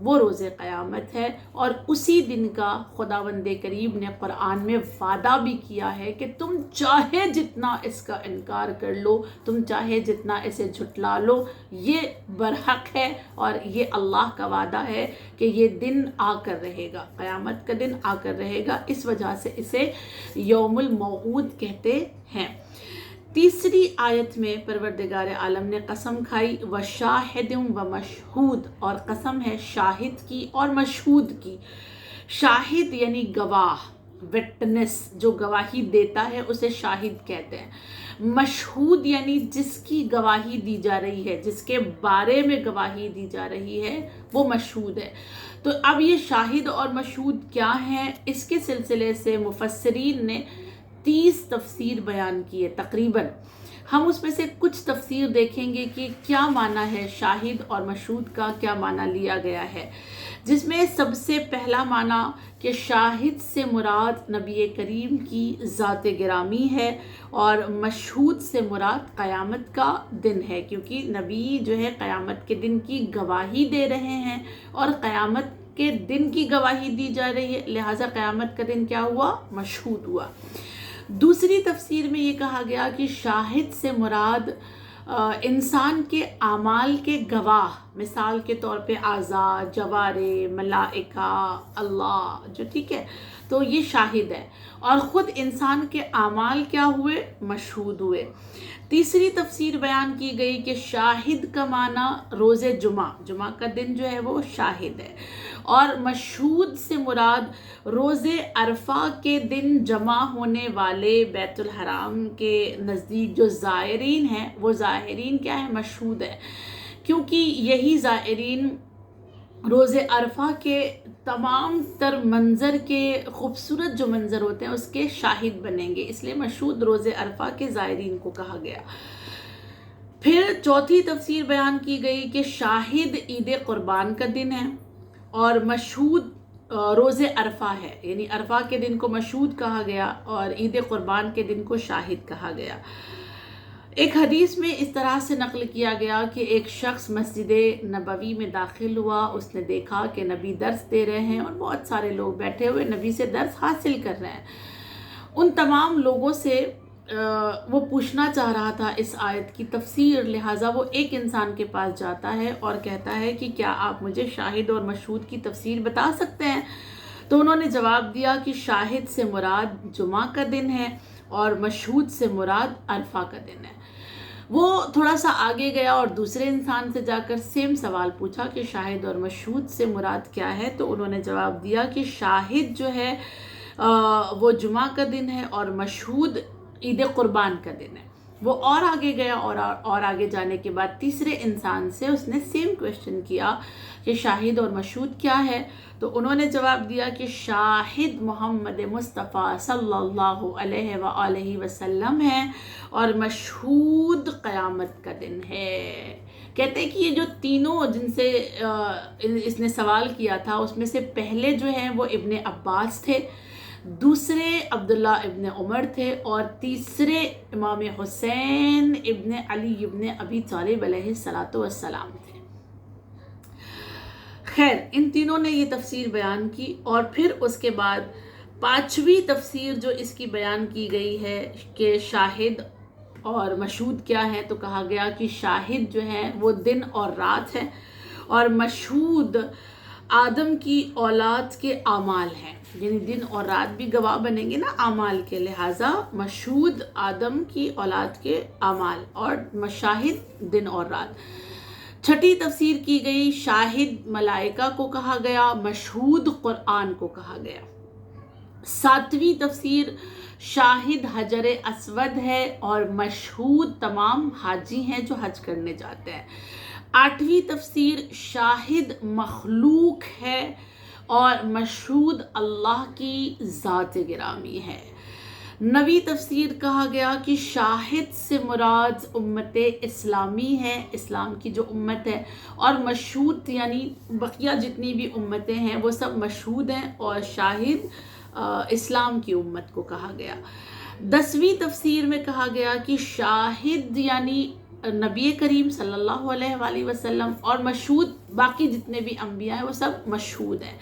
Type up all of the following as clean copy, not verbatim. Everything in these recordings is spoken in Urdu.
وہ روز قیامت ہے، اور اسی دن کا خداوند کریم نے قرآن میں وعدہ بھی کیا ہے کہ تم چاہے جتنا اس کا انکار کر لو، تم چاہے جتنا اسے جھٹلا لو، یہ برحق ہے، اور یہ اللہ کا وعدہ ہے کہ یہ دن آ کر رہے گا، قیامت کا دن آ کر رہے گا، اس وجہ سے اسے یوم الموعود کہتے ہیں۔ تیسری آیت میں پروردگار عالم نے قسم کھائی وَشَاهِدٍ وَمَشْهُودٍ، اور قسم ہے شاہد کی اور مشہود کی۔ شاہد یعنی گواہ، وٹنس، جو گواہی دیتا ہے اسے شاہد کہتے ہیں۔ مشہود یعنی جس کی گواہی دی جا رہی ہے، جس کے بارے میں گواہی دی جا رہی ہے، وہ مشہود ہے۔ تو اب یہ شاہد اور مشہود کیا ہیں، اس کے سلسلے سے مفسرین نے 30 تفسیر بیان کی ہے تقریباً۔ ہم اس میں سے کچھ تفسیر دیکھیں گے کہ کیا معنی ہے شاہد اور مشہود کا، کیا معنی لیا گیا ہے، جس میں سب سے پہلا معنی کہ شاہد سے مراد نبی کریم کی ذات گرامی ہے، اور مشہود سے مراد قیامت کا دن ہے، کیونکہ نبی جو ہے قیامت کے دن کی گواہی دے رہے ہیں، اور قیامت کے دن کی گواہی دی جا رہی ہے، لہٰذا قیامت کا دن کیا ہوا، مشہود ہوا۔ دوسری تفسیر میں یہ کہا گیا کہ شاہد سے مراد انسان کے اعمال کے گواہ، مثال کے طور پہ اعضاء، جوارے، ملائکہ، اللہ، جو ٹھیک ہے، تو یہ شاہد ہے، اور خود انسان کے اعمال کیا ہوئے، مشہود ہوئے۔ تیسری تفسیر بیان کی گئی کہ شاہد کا معنی روز جمعہ کا دن جو ہے وہ شاہد ہے، اور مشہود سے مراد روز عرفہ کے دن جمع ہونے والے بیت الحرام کے نزدیک جو زائرین ہیں، وہ زائرین کیا ہے، مشہود ہے، کیونکہ یہی زائرین روز عرفہ کے تمام تر منظر کے خوبصورت جو منظر ہوتے ہیں اس کے شاہد بنیں گے، اس لیے مشہود روز عرفہ کے زائرین کو کہا گیا۔ پھر چوتھی تفسیر بیان کی گئی کہ شاہد عید قربان کا دن ہے، اور مشہود روز عرفہ ہے، یعنی عرفہ کے دن کو مشہود کہا گیا اور عید قربان کے دن کو شاہد کہا گیا۔ ایک حدیث میں اس طرح سے نقل کیا گیا کہ ایک شخص مسجد نبوی میں داخل ہوا، اس نے دیکھا کہ نبی درس دے رہے ہیں اور بہت سارے لوگ بیٹھے ہوئے نبی سے درس حاصل کر رہے ہیں۔ ان تمام لوگوں سے وہ پوچھنا چاہ رہا تھا اس آیت کی تفسیر، لہٰذا وہ ایک انسان کے پاس جاتا ہے اور کہتا ہے کہ کیا آپ مجھے شاہد اور مشہود کی تفسیر بتا سکتے ہیں؟ تو انہوں نے جواب دیا کہ شاہد سے مراد جمعہ کا دن ہے، اور مشہود سے مراد عرفہ کا دن ہے۔ وہ تھوڑا سا آگے گیا اور دوسرے انسان سے جا کر سیم سوال پوچھا کہ شاہد اور مشہود سے مراد کیا ہے؟ تو انہوں نے جواب دیا کہ شاہد جو ہے وہ جمعہ کا دن ہے، اور مشہود عید قربان کا دن ہے۔ وہ اور آگے گیا، اور آگے جانے کے بعد تیسرے انسان سے اس نے سیم کویشچن کیا کہ شاہد اور مشہود کیا ہے؟ تو انہوں نے جواب دیا کہ شاہد محمد مصطفیٰ صلی اللہ علیہ وآلہ وسلم ہے، اور مشہود قیامت کا دن ہے۔ کہتے ہیں کہ یہ جو تینوں جن سے اس نے سوال کیا تھا، اس میں سے پہلے جو ہیں وہ ابن عباس تھے، دوسرے عبداللہ ابن عمر تھے، اور تیسرے امام حسین ابن علی ابن ابی طالب علیہ السلام تھے۔ خیر، ان تینوں نے یہ تفسیر بیان کی، اور پھر اس کے بعد پانچویں تفسیر جو اس کی بیان کی گئی ہے کہ شاہد اور مشہود کیا ہے، تو کہا گیا کہ شاہد جو ہے وہ دن اور رات ہے، اور مشہود آدم کی اولاد کے اعمال ہیں، یعنی دن اور رات بھی گواہ بنیں گے نا اعمال کے، لہٰذا مشہود آدم کی اولاد کے اعمال، اور مشاہد دن اور رات۔ چھٹی تفسیر کی گئی شاہد ملائکہ کو کہا گیا، مشہود قرآن کو کہا گیا۔ ساتویں تفسیر شاہد حجر اسود ہے، اور مشہود تمام حاجی ہیں جو حج کرنے جاتے ہیں۔ آٹھویں تفسیر شاہد مخلوق ہے، اور مشہود اللہ کی ذات گرامی ہے۔ نویں تفسیر کہا گیا کہ شاہد سے مراد امت اسلامی ہے، اسلام کی جو امت ہے، اور مشہود یعنی بقیہ جتنی بھی امتیں ہیں وہ سب مشہود ہیں، اور شاہد اسلام کی امت کو کہا گیا۔ 10ویں تفسیر میں کہا گیا کہ شاہد یعنی نبی کریم صلی اللہ علیہ وآلہ وسلم اور مشہود باقی جتنے بھی انبیاء ہیں وہ سب مشہود ہیں۔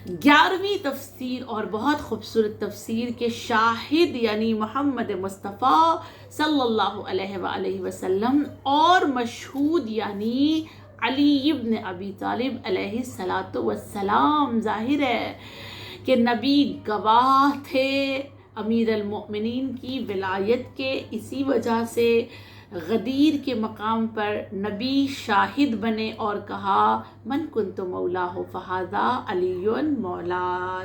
11ویں تفسیر اور بہت خوبصورت تفسیر کے شاہد یعنی محمد مصطفیٰ صلی اللہ علیہ وآلہ وسلم اور مشہود یعنی علی ابن ابی طالب علیہ السلام، ظاہر ہے کہ نبی گواہ تھے امیر المؤمنین کی ولایت کے، اسی وجہ سے غدیر کے مقام پر نبی شاہد بنے اور کہا من کنت مولاہ فہذا علی مولا۔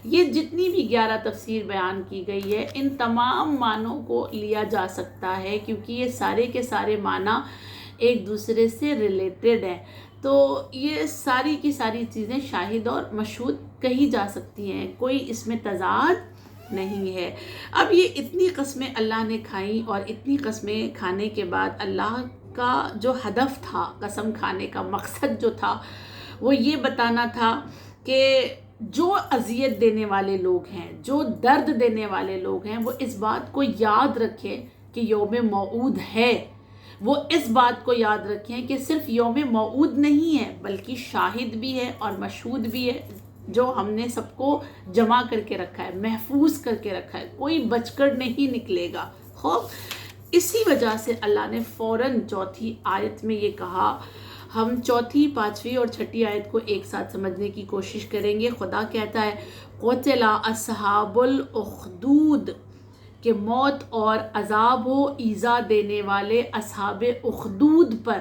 یہ جتنی بھی 11 تفسیر بیان کی گئی ہے ان تمام معنوں کو لیا جا سکتا ہے، کیونکہ یہ سارے کے سارے معنی ایک دوسرے سے ریلیٹڈ ہیں، تو یہ ساری کی ساری چیزیں شاہد اور مشہود کہی جا سکتی ہیں، کوئی اس میں تضاد نہیں ہے۔ اب یہ اتنی قسمیں اللہ نے کھائیں اور اتنی قسمیں کھانے کے بعد اللہ کا جو ہدف تھا قسم کھانے کا، مقصد جو تھا وہ یہ بتانا تھا کہ جو اذیت دینے والے لوگ ہیں، جو درد دینے والے لوگ ہیں، وہ اس بات کو یاد رکھیں کہ یوم موعود ہے، وہ اس بات کو یاد رکھیں کہ صرف یوم موعود نہیں ہے بلکہ شاہد بھی ہے اور مشہود بھی ہے، جو ہم نے سب کو جمع کر کے رکھا ہے، محفوظ کر کے رکھا ہے، کوئی بچ کر نہیں نکلے گا۔ خوب اسی وجہ سے اللہ نے فوراً چوتھی آیت میں یہ کہا۔ ہم چوتھی، پانچویں اور چھٹی آیت کو ایک ساتھ سمجھنے کی کوشش کریں گے۔ خدا کہتا ہے قتل اصحاب الاخدود، کہ موت اور عذاب ہو ایذا دینے والے اصحاب اخدود پر۔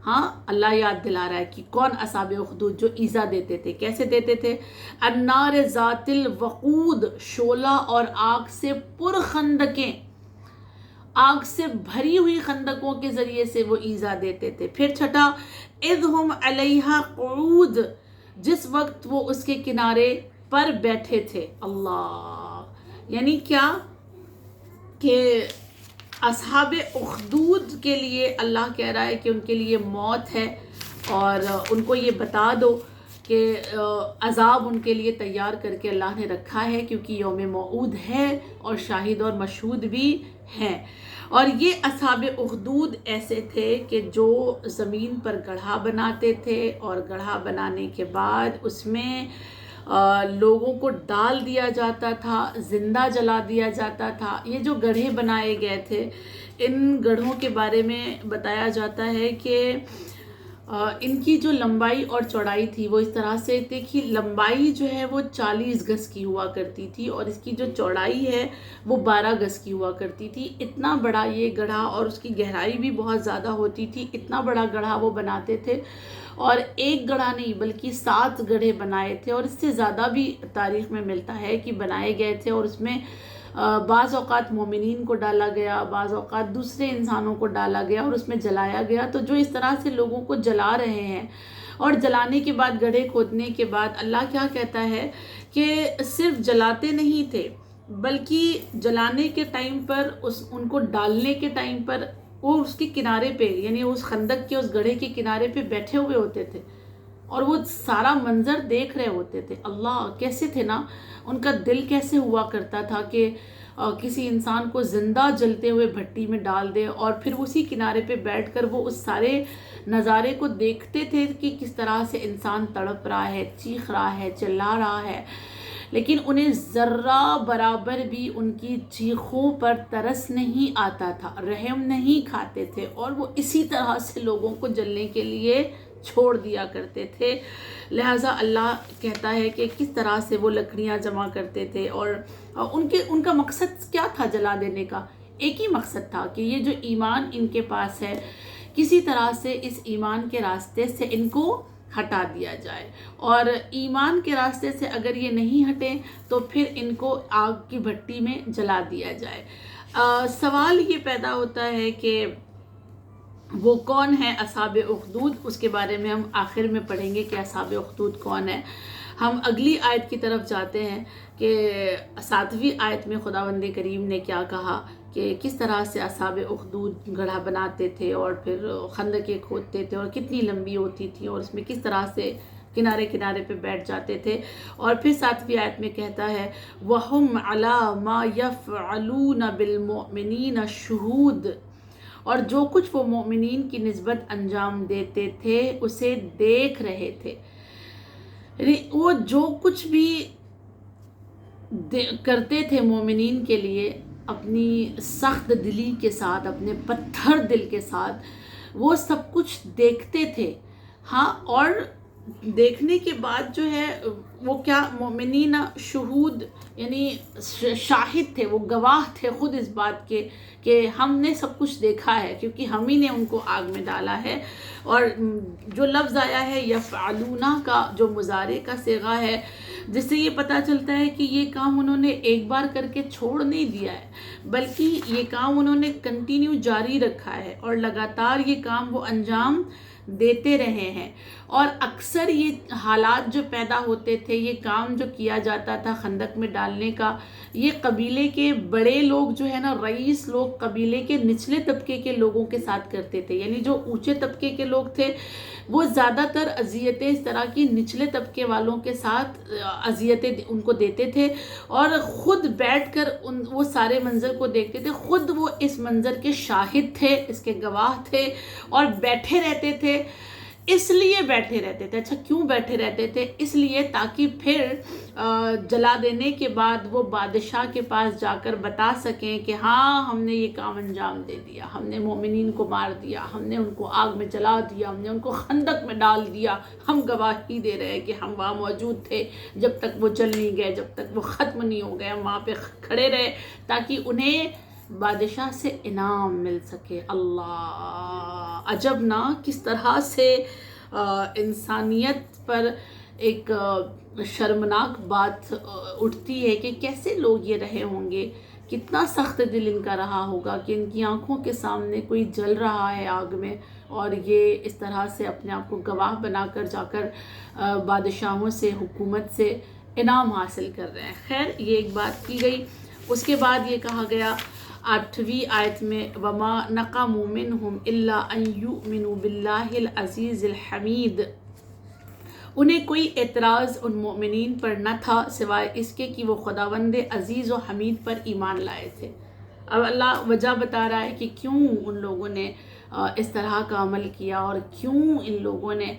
ہاں اللہ یاد دلا رہا ہے کہ کون اصحاب اخدود، جو ایذا دیتے تھے۔ کیسے دیتے تھے؟ النار ذات الوقود، شعلہ اور آگ سے پر خندقیں، آگ سے بھری ہوئی خندقوں کے ذریعے سے وہ ایذا دیتے تھے۔ پھر چھٹا اذ ہم علیہا قعود، جس وقت وہ اس کے کنارے پر بیٹھے تھے۔ اللہ، یعنی کیا کہ اصحاب اخدود کے لیے اللہ کہہ رہا ہے کہ ان کے لیے موت ہے، اور ان کو یہ بتا دو کہ عذاب ان کے لیے تیار کر کے اللہ نے رکھا ہے، کیونکہ یوم موعود ہے اور شاہد اور مشہود بھی ہیں۔ اور یہ اصحاب اخدود ایسے تھے کہ جو زمین پر گڑھا بناتے تھے، اور گڑھا بنانے کے بعد اس میں لوگوں کو ڈال دیا جاتا تھا، زندہ جلا دیا جاتا تھا۔ یہ جو گڑھے بنائے گئے تھے، ان گڑھوں کے بارے میں بتایا جاتا ہے کہ ان کی جو لمبائی اور چوڑائی تھی وہ اس طرح سے تھی کہ لمبائی جو ہے وہ 40 گز کی ہوا کرتی تھی، اور اس کی جو چوڑائی ہے وہ 12 گز کی ہوا کرتی تھی۔ اتنا بڑا یہ گڑھا، اور اس کی گہرائی بھی بہت زیادہ ہوتی تھی، اتنا بڑا گڑھا وہ بناتے تھے۔ اور ایک گڑھا نہیں بلکہ 7 گڑھے بنائے تھے، اور اس سے زیادہ بھی تاریخ میں ملتا ہے کہ بنائے گئے تھے، اور اس میں بعض اوقات مومنین کو ڈالا گیا، بعض اوقات دوسرے انسانوں کو ڈالا گیا اور اس میں جلایا گیا۔ تو جو اس طرح سے لوگوں کو جلا رہے ہیں، اور جلانے کے بعد گڑھے کھودنے کے بعد اللہ کیا کہتا ہے کہ صرف جلاتے نہیں تھے بلکہ جلانے کے ٹائم پر ان کو ڈالنے کے ٹائم پر وہ اس کے کنارے پہ، یعنی اس خندق کے اس گڑھے کے کنارے پہ بیٹھے ہوئے ہوتے تھے، اور وہ سارا منظر دیکھ رہے ہوتے تھے۔ اللہ، کیسے تھے نا، ان کا دل کیسے ہوا کرتا تھا کہ کسی انسان کو زندہ جلتے ہوئے بھٹی میں ڈال دے، اور پھر اسی کنارے پہ بیٹھ کر وہ اس سارے نظارے کو دیکھتے تھے کہ کس طرح سے انسان تڑپ رہا ہے، چیخ رہا ہے، چلا رہا ہے، لیکن انہیں ذرہ برابر بھی ان کی چیخوں پر ترس نہیں آتا تھا، رحم نہیں کھاتے تھے، اور وہ اسی طرح سے لوگوں کو جلنے کے لیے چھوڑ دیا کرتے تھے۔ لہٰذا اللہ کہتا ہے کہ کس طرح سے وہ لکڑیاں جمع کرتے تھے، اور ان کا مقصد کیا تھا جلا دینے کا؟ ایک ہی مقصد تھا کہ یہ جو ایمان ان کے پاس ہے کسی طرح سے اس ایمان کے راستے سے ان کو ہٹا دیا جائے، اور ایمان کے راستے سے اگر یہ نہیں ہٹیں تو پھر ان کو آگ کی بھٹی میں جلا دیا جائے۔ سوال یہ پیدا ہوتا ہے کہ وہ کون ہے اصحاب اخدود؟ اس کے بارے میں ہم آخر میں پڑھیں گے کہ اصحاب اخدود کون ہے۔ ہم اگلی آیت کی طرف جاتے ہیں کہ 7ویں آیت میں خداوند کریم نے کیا کہا کہ کس طرح سے اصحاب اخدود گڑھا بناتے تھے اور پھر خندقیں کھودتے تھے، اور کتنی لمبی ہوتی تھی، اور اس میں کس طرح سے کنارے کنارے پہ بیٹھ جاتے تھے۔ اور پھر 7ویں آیت میں کہتا ہے وَهُمْ عَلَى مَا يَفْعَلُونَ بِالْمُؤْمِنِينَ شُهُودٌ، اور جو کچھ وہ مومنین کی نسبت انجام دیتے تھے اسے دیکھ رہے تھے. یعنی وہ جو کچھ بھی کرتے تھے مومنین کے لیے اپنی سخت دلی کے ساتھ، اپنے پتھر دل کے ساتھ، وہ سب کچھ دیکھتے تھے. ہاں، اور دیکھنے کے بعد جو ہے وہ کیا مومنین شہود یعنی شاہد تھے، وہ گواہ تھے خود اس بات کے کہ ہم نے سب کچھ دیکھا ہے، کیونکہ ہم ہی نے ان کو آگ میں ڈالا ہے. اور جو لفظ آیا ہے یفعلون کا، جو مضارع کا صیغہ ہے، جس سے یہ پتہ چلتا ہے کہ یہ کام انہوں نے ایک بار کر کے چھوڑ نہیں دیا ہے، بلکہ یہ کام انہوں نے کنٹینیو جاری رکھا ہے اور لگاتار یہ کام وہ انجام دیتے رہے ہیں. اور اکثر یہ حالات جو پیدا ہوتے تھے، یہ کام جو کیا جاتا تھا خندق میں ڈالنے کا، یہ قبیلے کے بڑے لوگ جو ہے نا، رئیس لوگ قبیلے کے نچلے طبقے کے لوگوں کے ساتھ کرتے تھے. یعنی جو اونچے طبقے کے لوگ تھے وہ زیادہ تر اذیتیں اس طرح کی نچلے طبقے والوں کے ساتھ اذیتیں ان کو دیتے تھے، اور خود بیٹھ کر وہ سارے منظر کو دیکھتے تھے. خود وہ اس منظر کے شاہد تھے، اس کے گواہ تھے، اور بیٹھے رہتے تھے. اس لیے بیٹھے رہتے تھے. اچھا، کیوں بیٹھے رہتے تھے؟ اس لیے تاکہ پھر جلا دینے کے بعد وہ بادشاہ کے پاس جا کر بتا سکیں کہ ہاں ہم نے یہ کام انجام دے دیا، ہم نے مومنین کو مار دیا، ہم نے ان کو آگ میں جلا دیا، ہم نے ان کو خندق میں ڈال دیا. ہم گواہی دے رہے ہیں کہ ہم وہاں موجود تھے جب تک وہ جل نہیں گئے، جب تک وہ ختم نہیں ہو گئے، ہم وہاں پہ کھڑے رہے تاکہ انہیں بادشاہ سے انعام مل سکے. اللہ عجب نا، کس طرح سے انسانیت پر ایک شرمناک بات اٹھتی ہے کہ کیسے لوگ یہ رہے ہوں گے. کتنا سخت دل ان کا رہا ہوگا کہ ان کی آنکھوں کے سامنے کوئی جل رہا ہے آگ میں، اور یہ اس طرح سے اپنے آپ کو گواہ بنا کر جا کر بادشاہوں سے، حکومت سے انعام حاصل کر رہے ہیں. خیر، یہ ایک بات کی گئی. اس کے بعد یہ کہا گیا 8ویں آیت میں وَمَا نَقَمُوا مِنْهُمْ إِلَّا أَن يُؤْمِنُوا بِاللَّهِ الْعَزِيزِ الْحَمِيدِ. انہیں کوئی اعتراض ان مومنین پر نہ تھا سوائے اس کے کہ وہ خداوند عزیز و حمید پر ایمان لائے تھے. اب اللہ وجہ بتا رہا ہے کہ کیوں ان لوگوں نے اس طرح کا عمل کیا اور کیوں ان لوگوں نے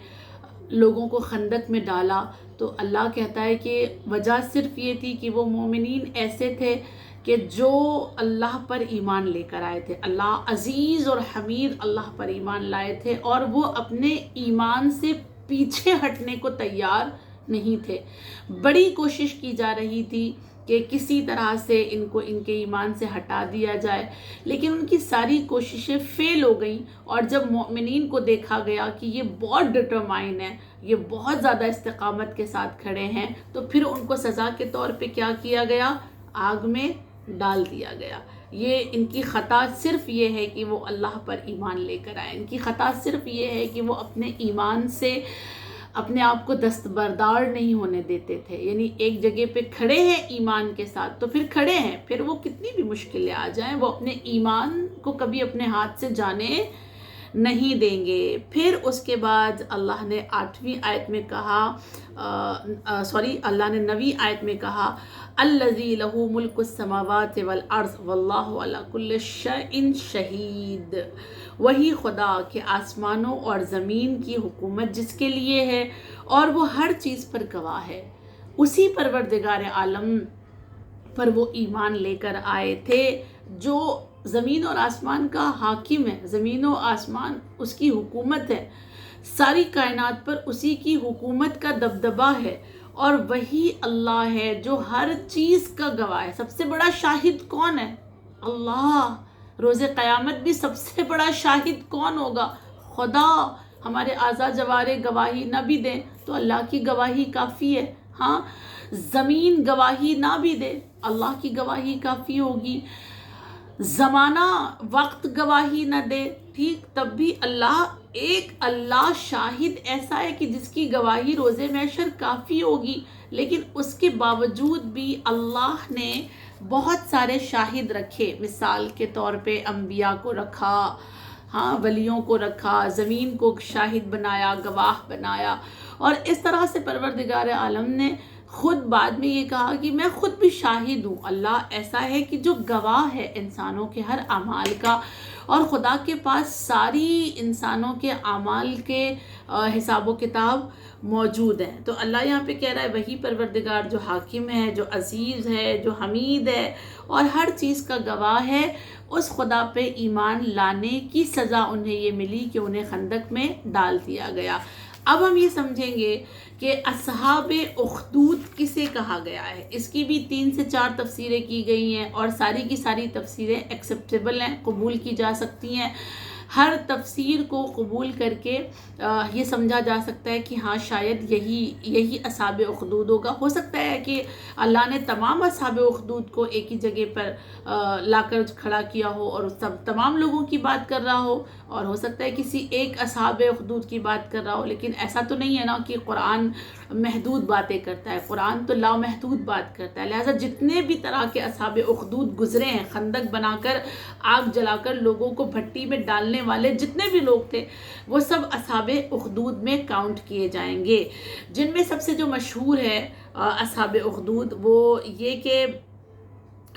لوگوں کو خندق میں ڈالا. تو اللہ کہتا ہے کہ وجہ صرف یہ تھی کہ وہ مومنین ایسے تھے کہ جو اللہ پر ایمان لے کر آئے تھے. اللہ عزیز اور حمید اللہ پر ایمان لائے تھے، اور وہ اپنے ایمان سے پیچھے ہٹنے کو تیار نہیں تھے. بڑی کوشش کی جا رہی تھی کہ کسی طرح سے ان کو ان کے ایمان سے ہٹا دیا جائے، لیکن ان کی ساری کوششیں فیل ہو گئیں. اور جب مومنین کو دیکھا گیا کہ یہ بہت ڈٹرمائن ہے، یہ بہت زیادہ استقامت کے ساتھ کھڑے ہیں، تو پھر ان کو سزا کے طور پہ کیا کیا گیا؟ آگ میں ڈال دیا گیا. یہ ان کی خطا صرف یہ ہے کہ وہ اللہ پر ایمان لے کر آئے. ان کی خطا صرف یہ ہے کہ وہ اپنے ایمان سے اپنے آپ کو دستبردار نہیں ہونے دیتے تھے. یعنی ایک جگہ پہ کھڑے ہیں ایمان کے ساتھ تو پھر کھڑے ہیں، پھر وہ کتنی بھی مشکلیں آ جائیں وہ اپنے ایمان کو کبھی اپنے ہاتھ سے جانے نہیں دیں گے. پھر اس کے بعد اللہ نے 8ویں آیت میں کہا اللہ نے 9ویں آیت میں کہا الذی لہ ملک السماوات والارض واللہ علی کل شیء شہید. وہی خدا کہ آسمانوں اور زمین کی حکومت جس کے لیے ہے اور وہ ہر چیز پر گواہ ہے. اسی پروردگار عالم پر وہ ایمان لے کر آئے تھے جو زمین اور آسمان کا حاکم ہے. زمین و آسمان اس کی حکومت ہے، ساری کائنات پر اسی کی حکومت کا دبدبہ ہے، اور وہی اللہ ہے جو ہر چیز کا گواہ ہے. سب سے بڑا شاہد کون ہے؟ اللہ. روز قیامت بھی سب سے بڑا شاہد کون ہوگا؟ خدا. ہمارے اعضاء جوارے گواہی نہ بھی دیں تو اللہ کی گواہی کافی ہے. ہاں، زمین گواہی نہ بھی دے اللہ کی گواہی کافی ہوگی. زمانہ وقت گواہی نہ دے، ٹھیک، تب بھی اللہ شاہد ایسا ہے کہ جس کی گواہی روز محشر کافی ہوگی. لیکن اس کے باوجود بھی اللہ نے بہت سارے شاہد رکھے. مثال کے طور پہ انبیاء کو رکھا، ہاں، ولیوں کو رکھا، زمین کو شاہد بنایا، گواہ بنایا. اور اس طرح سے پروردگار عالم نے خود بعد میں یہ کہا کہ میں خود بھی شاہد ہوں. اللہ ایسا ہے کہ جو گواہ ہے انسانوں کے ہر اعمال کا. اور خدا کے پاس ساری انسانوں کے اعمال کے حساب و کتاب موجود ہیں۔ تو اللہ یہاں پہ کہہ رہا ہے وہی پروردگار جو حاکم ہے، جو عزیز ہے، جو حمید ہے اور ہر چیز کا گواہ ہے، اس خدا پہ ایمان لانے کی سزا انہیں یہ ملی کہ انہیں خندق میں ڈال دیا گیا۔ اب ہم یہ سمجھیں گے کہ اصحاب اخدود کسے کہا گیا ہے۔ اس کی بھی 3 سے 4 تفسیریں کی گئی ہیں اور ساری کی ساری تفسیریں ایکسیپٹیبل ہیں، قبول کی جا سکتی ہیں۔ ہر تفسیر کو قبول کر کے یہ سمجھا جا سکتا ہے کہ ہاں شاید یہی اصحاب اخدود ہوگا۔ ہو سکتا ہے کہ اللہ نے تمام اصحاب اخدود کو ایک ہی جگہ پر لا کر کھڑا کیا ہو اور تمام لوگوں کی بات کر رہا ہو، اور ہو سکتا ہے کسی ایک اصحاب اخدود کی بات کر رہا ہو، لیکن ایسا تو نہیں ہے نا کہ قرآن محدود باتیں کرتا ہے، قرآن تو لامحدود بات کرتا ہے۔ لہٰذا جتنے بھی طرح کے اصحاب اخدود گزرے ہیں، خندق بنا کر آگ جلا کر لوگوں کو بھٹی میں ڈالنے والے جتنے بھی لوگ تھے، وہ سب اصحاب اخدود میں کاؤنٹ کیے جائیں گے۔ جن میں سب سے جو مشہور ہے اصحاب اخدود، وہ یہ کہ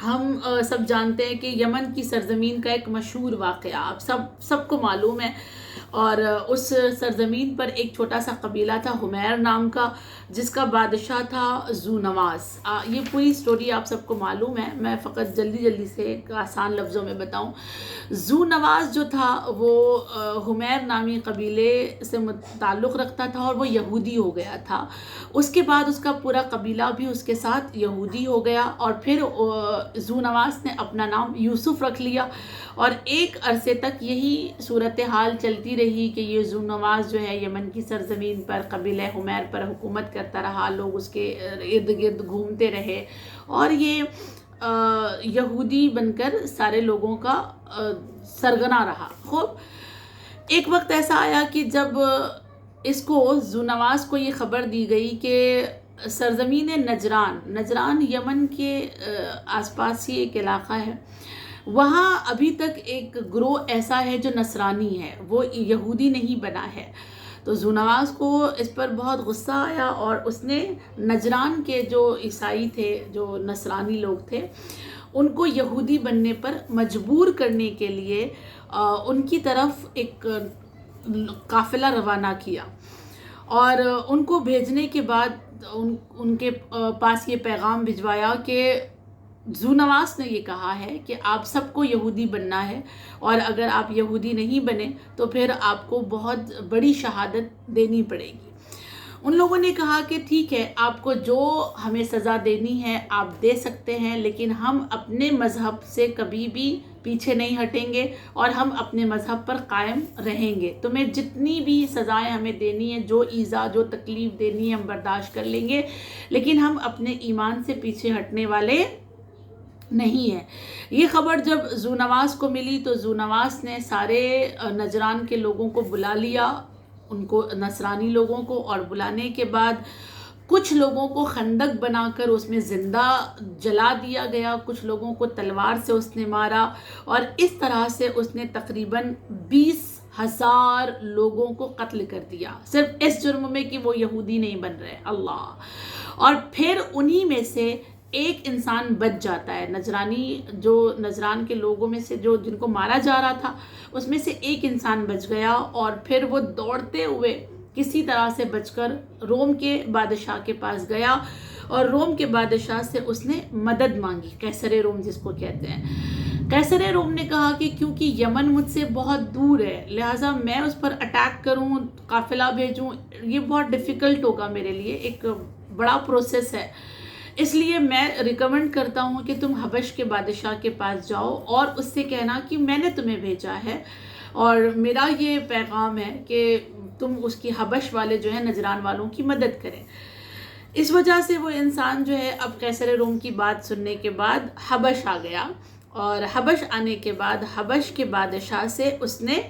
ہم سب جانتے ہیں کہ یمن کی سرزمین کا ایک مشہور واقعہ آپ سب کو معلوم ہے، اور اس سرزمین پر ایک چھوٹا سا قبیلہ تھا حمیر نام کا، جس کا بادشاہ تھا ذو نواس۔ یہ پوری سٹوری آپ سب کو معلوم ہے، میں فقط جلدی سے ایک آسان لفظوں میں بتاؤں۔ ذو نواس جو تھا وہ حمیر نامی قبیلے سے تعلق رکھتا تھا اور وہ یہودی ہو گیا تھا۔ اس کے بعد اس کا پورا قبیلہ بھی اس کے ساتھ یہودی ہو گیا، اور پھر ذو نواس نے اپنا نام یوسف رکھ لیا، اور ایک عرصے تک یہی صورتحال چلتی رہی کہ یہ ذو نواس جو ہے یمن کی سرزمین پر قبیلہ حمیر پر حکومت کرتا رہا، لوگ اس کے ارد گرد گھومتے رہے، اور یہ یہودی بن کر سارے لوگوں کا سرگنا رہا۔ خوب ایک وقت ایسا آیا کہ جب اس کو ذو نواس کو یہ خبر دی گئی کہ سرزمین نجران یمن کے آس پاس ہی ایک علاقہ ہے، وہاں ابھی تک ایک گروہ ایسا ہے جو نصرانی ہے، وہ یہودی نہیں بنا ہے۔ تو ذو نواس کو اس پر بہت غصہ آیا، اور اس نے نجران کے جو عیسائی تھے، جو نصرانی لوگ تھے، ان کو یہودی بننے پر مجبور کرنے کے لیے ان کی طرف ایک قافلہ روانہ کیا، اور ان کو بھیجنے کے بعد ان کے پاس یہ پیغام بھجوایا کہ ذو نواس نے یہ کہا ہے کہ آپ سب کو یہودی بننا ہے، اور اگر آپ یہودی نہیں بنے تو پھر آپ کو بہت بڑی شہادت دینی پڑے گی۔ ان لوگوں نے کہا کہ ٹھیک ہے، آپ کو جو ہمیں سزا دینی ہے آپ دے سکتے ہیں، لیکن ہم اپنے مذہب سے کبھی بھی پیچھے نہیں ہٹیں گے، اور ہم اپنے مذہب پر قائم رہیں گے۔ تمہیں جتنی بھی سزائیں ہمیں دینی ہیں، جو ایذا جو تکلیف دینی ہے ہم برداشت کر لیں گے، لیکن ہم اپنے ایمان سے پیچھے ہٹنے والے نہیں ہے۔ یہ خبر جب ذو نواس کو ملی تو ذو نواس نے سارے نجران کے لوگوں کو بلا لیا، ان کو نصرانی لوگوں کو، اور بلانے کے بعد کچھ لوگوں کو خندق بنا کر اس میں زندہ جلا دیا گیا، کچھ لوگوں کو تلوار سے اس نے مارا، اور اس طرح سے اس نے تقریباً 20,000 لوگوں کو قتل کر دیا، صرف اس جرم میں کہ وہ یہودی نہیں بن رہے۔ اللہ! اور پھر انہی میں سے ایک انسان بچ جاتا ہے، نجران کے لوگوں میں سے جن کو مارا جا رہا تھا، اس میں سے ایک انسان بچ گیا، اور پھر وہ دوڑتے ہوئے کسی طرح سے بچ کر روم کے بادشاہ کے پاس گیا، اور روم کے بادشاہ سے اس نے مدد مانگی، قیصر روم جس کو کہتے ہیں۔ قیصر روم نے کہا کہ کیونکہ یمن مجھ سے بہت دور ہے، لہٰذا میں اس پر اٹیک کروں، قافلہ بھیجوں، یہ بہت ڈیفیکلٹ ہوگا میرے لیے، ایک بڑا پروسیس ہے، اس لیے میں ریکمنڈ کرتا ہوں کہ تم حبش کے بادشاہ کے پاس جاؤ اور اس سے کہنا کہ میں نے تمہیں بھیجا ہے، اور میرا یہ پیغام ہے کہ تم اس کی حبش والے جو ہیں نجران والوں کی مدد کریں۔ اس وجہ سے وہ انسان جو ہے اب قیصر روم کی بات سننے کے بعد حبش آ گیا، اور حبش آنے کے بعد حبش کے بادشاہ سے اس نے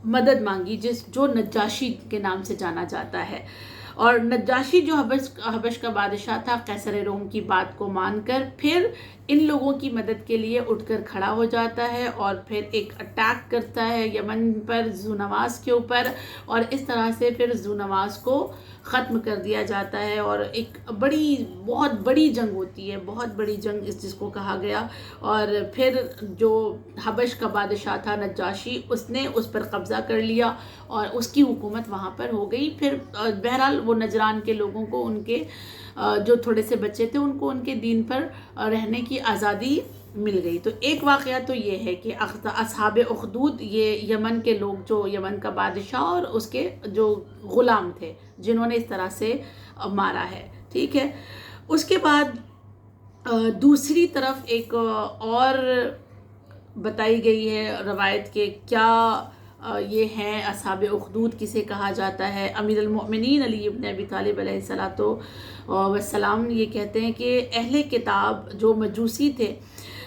مدد مانگی، جو نجاشی کے نام سے جانا جاتا ہے۔ اور نجاشی جو حبش کا بادشاہ تھا، قیصر روم کی بات کو مان کر پھر ان لوگوں کی مدد کے لیے اٹھ کر کھڑا ہو جاتا ہے اور پھر ایک اٹیک کرتا ہے یمن پر ذو نواس کے اوپر، اور اس طرح سے پھر ذو نواس کو ختم کر دیا جاتا ہے، اور ایک بہت بڑی جنگ ہوتی ہے، بہت بڑی جنگ جس کو کہا گیا۔ اور پھر جو حبش کا بادشاہ تھا نجاشی، اس نے اس پر قبضہ کر لیا اور اس کی حکومت وہاں پر ہو گئی۔ پھر بہرحال وہ نجران کے لوگوں کو، ان کے جو تھوڑے سے بچے تھے، ان کو ان کے دین پر رہنے کی آزادی مل گئی۔ تو ایک واقعہ تو یہ ہے کہ اصحاب اخدود یہ یمن کے لوگ، جو یمن کا بادشاہ اور اس کے جو غلام تھے، جنہوں نے اس طرح سے مارا ہے، ٹھیک ہے۔ اس کے بعد دوسری طرف ایک اور بتائی گئی ہے روایت کے کیا یہ ہیں اصحاب اخدود کسے کہا جاتا ہے۔ امیر المؤمنین علی ابن ابی طالب علیہ السلام یہ کہتے ہیں کہ اہل کتاب جو مجوسی تھے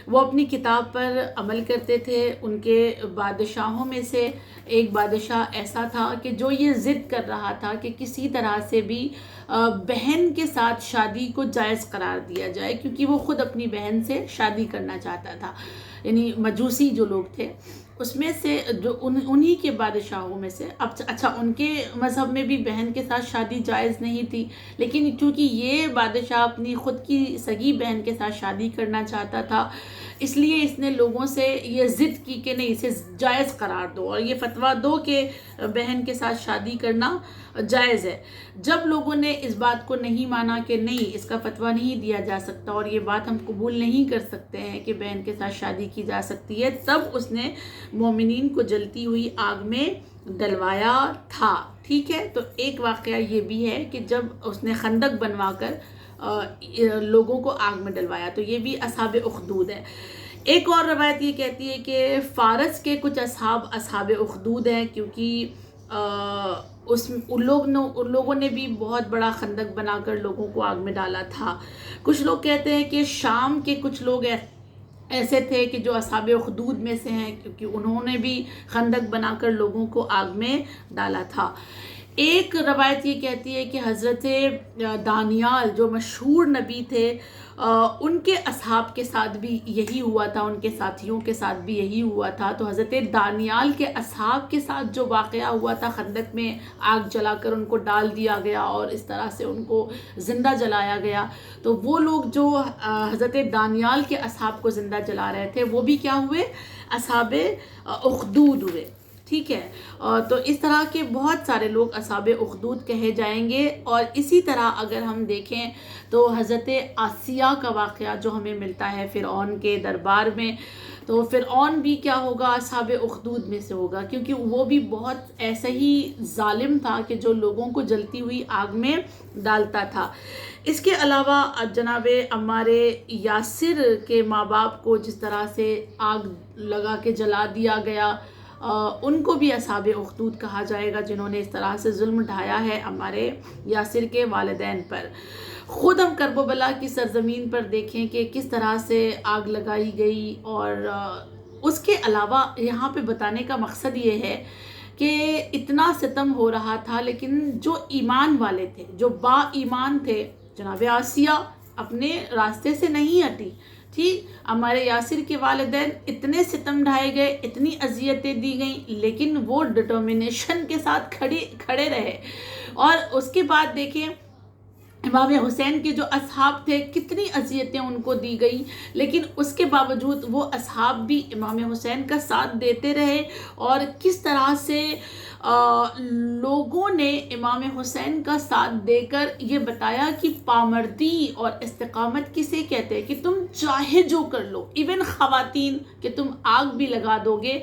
وہ اپنی کتاب پر عمل کرتے تھے۔ ان کے بادشاہوں میں سے ایک بادشاہ ایسا تھا کہ جو یہ ضد کر رہا تھا کہ کسی طرح سے بھی بہن کے ساتھ شادی کو جائز قرار دیا جائے، کیونکہ وہ خود اپنی بہن سے شادی کرنا چاہتا تھا۔ یعنی مجوسی جو لوگ تھے اس میں سے جو انہی کے بادشاہوں میں سے، اچھا ان کے مذہب میں بھی بہن کے ساتھ شادی جائز نہیں تھی، لیکن چونکہ یہ بادشاہ اپنی خود کی سگی بہن کے ساتھ شادی کرنا چاہتا تھا، اس لیے اس نے لوگوں سے یہ ضد کی کہ نہیں، اسے جائز قرار دو اور یہ فتویٰ دو کہ بہن کے ساتھ شادی کرنا جائز ہے۔ جب لوگوں نے اس بات کو نہیں مانا کہ نہیں، اس کا فتویٰ نہیں دیا جا سکتا اور یہ بات ہم قبول نہیں کر سکتے ہیں کہ بہن کے ساتھ شادی کی جا سکتی ہے، تب اس نے مومنین کو جلتی ہوئی آگ میں ڈلوایا تھا، ٹھیک ہے۔ تو ایک واقعہ یہ بھی ہے کہ جب اس نے خندق بنوا کر لوگوں کو آگ میں ڈلوایا، تو یہ بھی اصحاب اخدود ہے۔ ایک اور روایت یہ کہتی ہے کہ فارس کے کچھ اصحاب اخدود ہیں، کیونکہ ان لوگوں نے بھی بہت بڑا خندق بنا کر لوگوں کو آگ میں ڈالا تھا۔ کچھ لوگ کہتے ہیں کہ شام کے کچھ لوگ ایسے تھے کہ جو اصحاب اخدود میں سے ہیں، کیونکہ انہوں نے بھی خندق بنا کر لوگوں کو آگ میں ڈالا تھا۔ ایک روایت یہ کہتی ہے کہ حضرت دانیال جو مشہور نبی تھے، ان کے اصحاب کے ساتھ بھی یہی ہوا تھا، ان کے ساتھیوں کے ساتھ بھی یہی ہوا تھا۔ تو حضرت دانیال کے اصحاب کے ساتھ جو واقعہ ہوا تھا، خندق میں آگ جلا کر ان کو ڈال دیا گیا اور اس طرح سے ان کو زندہ جلایا گیا، تو وہ لوگ جو حضرت دانیال کے اصحاب کو زندہ جلا رہے تھے، وہ بھی کیا ہوئے؟ اصحاب اخدود ہوئے، ٹھیک ہے۔ تو اس طرح کے بہت سارے لوگ اصحاب اخدود کہے جائیں گے۔ اور اسی طرح اگر ہم دیکھیں تو حضرت آسیہ کا واقعہ جو ہمیں ملتا ہے فرعون کے دربار میں، تو فرعون بھی کیا ہوگا؟ اصحاب اخدود میں سے ہوگا، کیونکہ وہ بھی بہت ایسا ہی ظالم تھا کہ جو لوگوں کو جلتی ہوئی آگ میں ڈالتا تھا۔ اس کے علاوہ جناب عمار یاسر کے ماں باپ کو جس طرح سے آگ لگا کے جلا دیا گیا، ان کو بھی اصحاب اخدود کہا جائے گا، جنہوں نے اس طرح سے ظلم ڈھایا ہے عمار یاسر کے والدین پر۔ خود ہم کرب و بلا کی سرزمین پر دیکھیں کہ کس طرح سے آگ لگائی گئی، اور اس کے علاوہ یہاں پہ بتانے کا مقصد یہ ہے کہ اتنا ستم ہو رہا تھا، لیکن جو ایمان والے تھے، جو با ایمان تھے، جناب آسیہ اپنے راستے سے نہیں ہٹی، ٹھیک۔ عمار یاسر کے والدین اتنے ستم ڈھائے گئے، اتنی اذیتیں دی گئیں، لیکن وہ ڈٹرمنیشن کے ساتھ کھڑے رہے۔ اور اس کے بعد دیکھیں امام حسین کے جو اصحاب تھے، کتنی اذیتیں ان کو دی گئی، لیکن اس کے باوجود وہ اصحاب بھی امام حسین کا ساتھ دیتے رہے، اور کس طرح سے لوگوں نے امام حسین کا ساتھ دے کر یہ بتایا کہ پامردی اور استقامت کسے کہتے ہیں، کہ تم چاہے جو کر لو، ایون خواتین، کہ تم آگ بھی لگا دو گے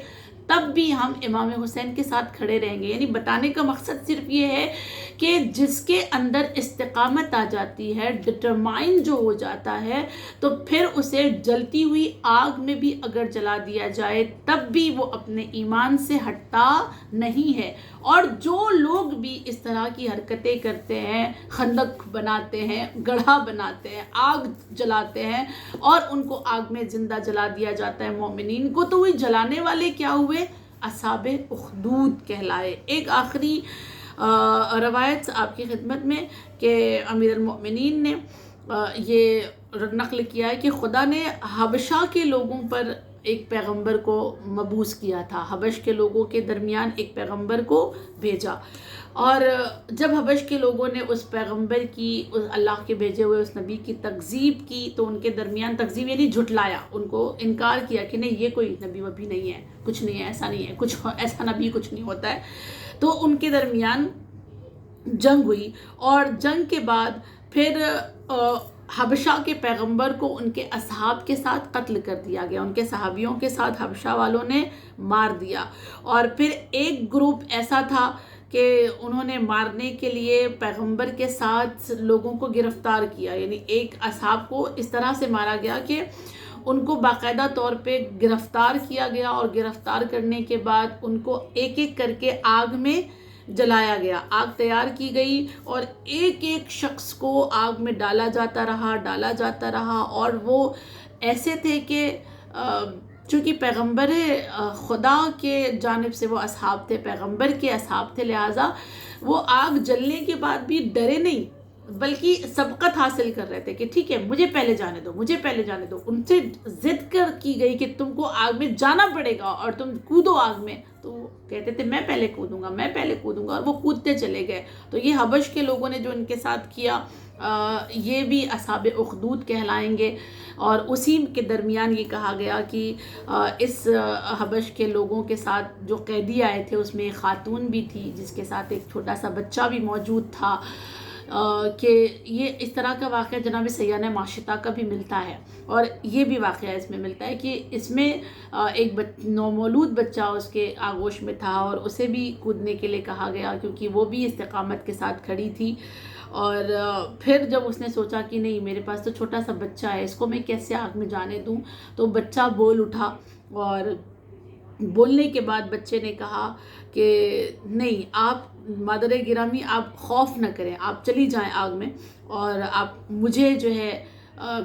تب بھی ہم امام حسین کے ساتھ کھڑے رہیں گے۔ یعنی بتانے کا مقصد صرف یہ ہے کہ جس کے اندر استقامت آ جاتی ہے، ڈٹرمائن جو ہو جاتا ہے، تو پھر اسے جلتی ہوئی آگ میں بھی اگر جلا دیا جائے تب بھی وہ اپنے ایمان سے ہٹتا نہیں ہے۔ اور جو لوگ بھی اس طرح کی حرکتیں کرتے ہیں، خندق بناتے ہیں، گڑھا بناتے ہیں، آگ جلاتے ہیں اور ان کو آگ میں زندہ جلا دیا جاتا ہے مومنین کو، تو وہ جلانے والے کیا ہوئے؟ اصحاب اخدود کہلائے۔ ایک آخری روایت آپ کی خدمت میں کہ امیر المؤمنین نے یہ نقل کیا ہے کہ خدا نے حبشہ کے لوگوں پر ایک پیغمبر کو مبعوث کیا تھا، حبش کے لوگوں کے درمیان ایک پیغمبر کو بھیجا، اور جب حبش کے لوگوں نے اس پیغمبر کی، اس اللہ کے بھیجے ہوئے اس نبی کی تکذیب کی، تو ان کے درمیان تکذیب یعنی جھٹلایا، ان کو انکار کیا کہ نہیں یہ کوئی نبی وبی نہیں ہے، کچھ نہیں ہے، ایسا نہیں ہے، کچھ ایسا نبی کچھ نہیں ہوتا ہے، تو ان کے درمیان جنگ ہوئی، اور جنگ کے بعد پھر حبشہ کے پیغمبر کو ان کے اصحاب کے ساتھ قتل کر دیا گیا، ان کے صحابیوں کے ساتھ حبشہ والوں نے مار دیا، اور پھر ایک گروپ ایسا تھا کہ انہوں نے مارنے کے لیے پیغمبر کے ساتھ لوگوں کو گرفتار کیا، یعنی ایک اصحاب کو اس طرح سے مارا گیا کہ ان کو باقاعدہ طور پہ گرفتار کیا گیا، اور گرفتار کرنے کے بعد ان کو ایک ایک کر کے آگ میں جلایا گیا، آگ تیار کی گئی، اور ایک ایک شخص کو آگ میں ڈالا جاتا رہا، اور وہ ایسے تھے کہ چونکہ پیغمبر خدا کے جانب سے وہ اصحاب تھے، پیغمبر کے اصحاب تھے، لہٰذا وہ آگ جلنے کے بعد بھی ڈرے نہیں، بلکہ سبقت حاصل کر رہے تھے کہ ٹھیک ہے مجھے پہلے جانے دو، ان سے ضد کی گئی کہ تم کو آگ میں جانا پڑے گا اور تم کودو آگ میں، تو وہ کہتے تھے میں پہلے کودوں گا، اور وہ کودتے چلے گئے۔ تو یہ حبش کے لوگوں نے جو ان کے ساتھ کیا، یہ بھی اصحاب اخدود کہلائیں گے، اور اسی کے درمیان یہ کہا گیا کہ اس حبش کے لوگوں کے ساتھ جو قیدی آئے تھے اس میں ایک خاتون بھی تھی جس کے ساتھ ایک چھوٹا سا بچہ بھی موجود تھا، کہ یہ اس طرح کا واقعہ جناب سیانہ معاشطہ کا بھی ملتا ہے، اور یہ بھی واقعہ اس میں ملتا ہے کہ اس میں ایک نومولود بچہ اس کے آغوش میں تھا، اور اسے بھی کودنے کے لیے کہا گیا کیونکہ وہ بھی استقامت کے ساتھ کھڑی تھی، اور پھر جب اس نے سوچا کہ نہیں میرے پاس تو چھوٹا سا بچہ ہے، اس کو میں کیسے آگ میں جانے دوں، تو بچہ بول اٹھا، اور بولنے کے بعد بچے نے کہا کہ نہیں آپ مادر گرامی آپ خوف نہ کریں، آپ چلی جائیں آگ میں، اور آپ مجھے جو ہے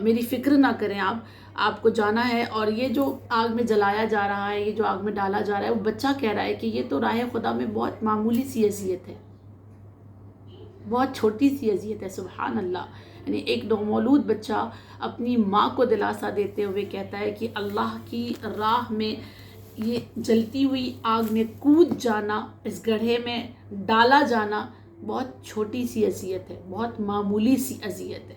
میری فکر نہ کریں، آپ کو جانا ہے، اور یہ جو آگ میں جلایا جا رہا ہے، یہ جو آگ میں ڈالا جا رہا ہے، وہ بچہ کہہ رہا ہے کہ یہ تو راہ خدا میں بہت معمولی سی اذیت ہے، بہت چھوٹی سی اذیت ہے، سبحان اللہ۔ یعنی ایک نومولود بچہ اپنی ماں کو دلاسا دیتے ہوئے کہتا ہے کہ اللہ کی راہ میں یہ جلتی ہوئی آگ میں کود جانا، اس گڑھے میں ڈالا جانا بہت چھوٹی سی اذیت ہے، بہت معمولی سی اذیت ہے،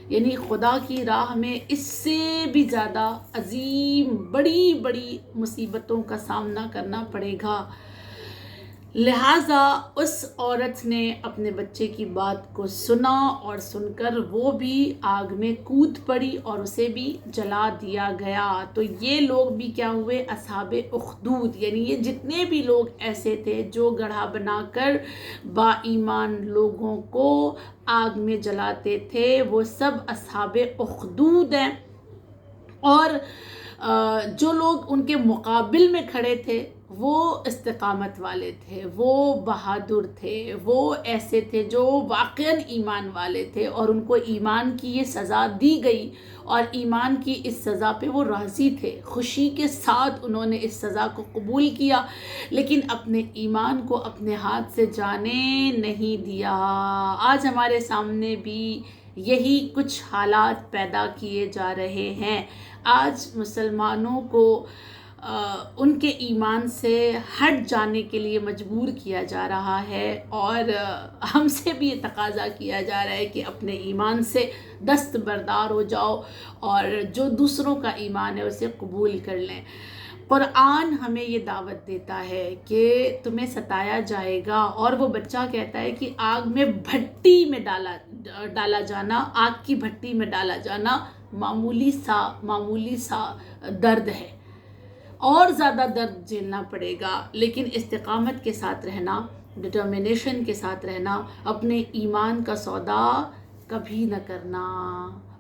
یعنی خدا کی راہ میں اس سے بھی زیادہ عظیم بڑی بڑی مصیبتوں کا سامنا کرنا پڑے گا۔ لہٰذا اس عورت نے اپنے بچے کی بات کو سنا، اور سن کر وہ بھی آگ میں کود پڑی اور اسے بھی جلا دیا گیا۔ تو یہ لوگ بھی کیا ہوئے؟ اصحاب اخدود، یعنی یہ جتنے بھی لوگ ایسے تھے جو گڑھا بنا کر با ایمان لوگوں کو آگ میں جلاتے تھے، وہ سب اصحاب اخدود ہیں، اور جو لوگ ان کے مقابل میں کھڑے تھے وہ استقامت والے تھے، وہ بہادر تھے، وہ ایسے تھے جو واقعاً ایمان والے تھے، اور ان کو ایمان کی یہ سزا دی گئی، اور ایمان کی اس سزا پہ وہ راضی تھے، خوشی کے ساتھ انہوں نے اس سزا کو قبول کیا، لیکن اپنے ایمان کو اپنے ہاتھ سے جانے نہیں دیا۔ آج ہمارے سامنے بھی یہی کچھ حالات پیدا کیے جا رہے ہیں۔ آج مسلمانوں کو ان کے ایمان سے ہٹ جانے کے لیے مجبور کیا جا رہا ہے، اور ہم سے بھی یہ تقاضا کیا جا رہا ہے کہ اپنے ایمان سے دستبردار ہو جاؤ، اور جو دوسروں کا ایمان ہے اسے قبول کر لیں۔ قرآن ہمیں یہ دعوت دیتا ہے کہ تمہیں ستایا جائے گا، اور وہ بچہ کہتا ہے کہ آگ میں بھٹی میں ڈالا جانا، آگ کی بھٹی میں ڈالا جانا معمولی سا درد ہے، اور زیادہ درد جھیلنا پڑے گا، لیکن استقامت کے ساتھ رہنا، ڈٹرمنیشن کے ساتھ رہنا، اپنے ایمان کا سودا کبھی نہ کرنا۔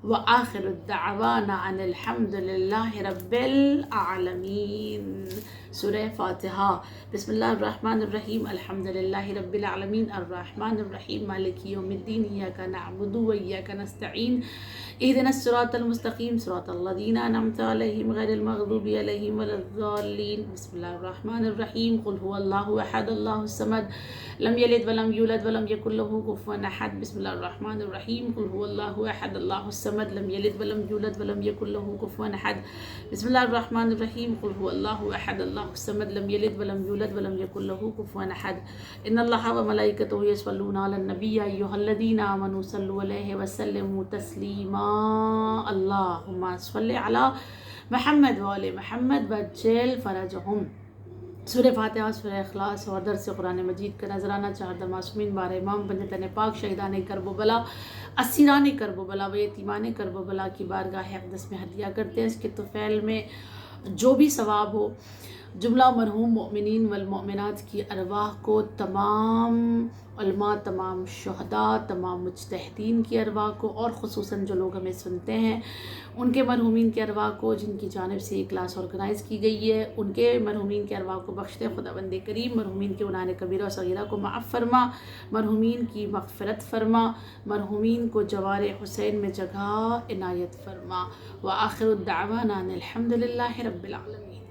وآخر الدعوانا ان الحمد للہ رب العالمین۔ سورہ فاتحہ۔ بسم اللہ الرحمن الرحیم، الحمد للہ رب العالمین، الرحمن الرحیم، مالک یوم الدین، ایاک نعبد و ایاک نستعین، اہدنا الصراط المستقیم، صراط الذین انعمت علیہم غیر المغضوب علیہم ولا الضالین۔ بسم اللہ الرحمن الرحیم، قل هو اللہ احد اللہ الصمد، لم یلد ولم یولد ولم یکن له کفوا احد۔ بسم اللہ الرحمن الرحیم، قل هو اللہ احد اللہ الصمد، الصمد لم يلد ولم يولد ولم يكن له كفوا أحد بسم الله الرحمن الرحيم قل هو الله أحد الله الصمد لم يلد ولم يولد ولم يكن له كفوا أحد إن الله وملائكته يصلون على النبي يا أيها الذين آمنوا صلوا عليه وسلموا تسليما اللهم صل على محمد وآل محمد وعجل فرجهم سورہ فاتحہ، سورہ اخلاص اور درس قرآن مجید کا نذرانہ چہردہ معصومین بار امام بندتان پاک شہیدان کرب و بلا اسیران کرب و بلا و یتیمان کرب و بلا کی بارگاہ اقدس میں ہدیہ کرتے ہیں۔ اس کے طفیل میں جو بھی ثواب ہو جملہ مرحوم مؤمنین والمؤمنات کی ارواح کو، تمام علماء، تمام شہداء، تمام مجتہدین کی ارواح کو، اور خصوصاً جو لوگ ہمیں سنتے ہیں ان کے مرحومین کی ارواح کو جن کی جانب سے یہ کلاس آرگنائز کی گئی ہے، ان کے مرحومین کی ارواح کو بخش دے خداوند کریم، مرحومین کے گناہ کبیرہ و صغیرہ کو معاف فرما، مرحومین کی مغفرت فرما، مرحومین کو جوار حسین میں جگہ عنایت فرما۔ وآخر الدعوانا ان الحمد للہ رب العالمین۔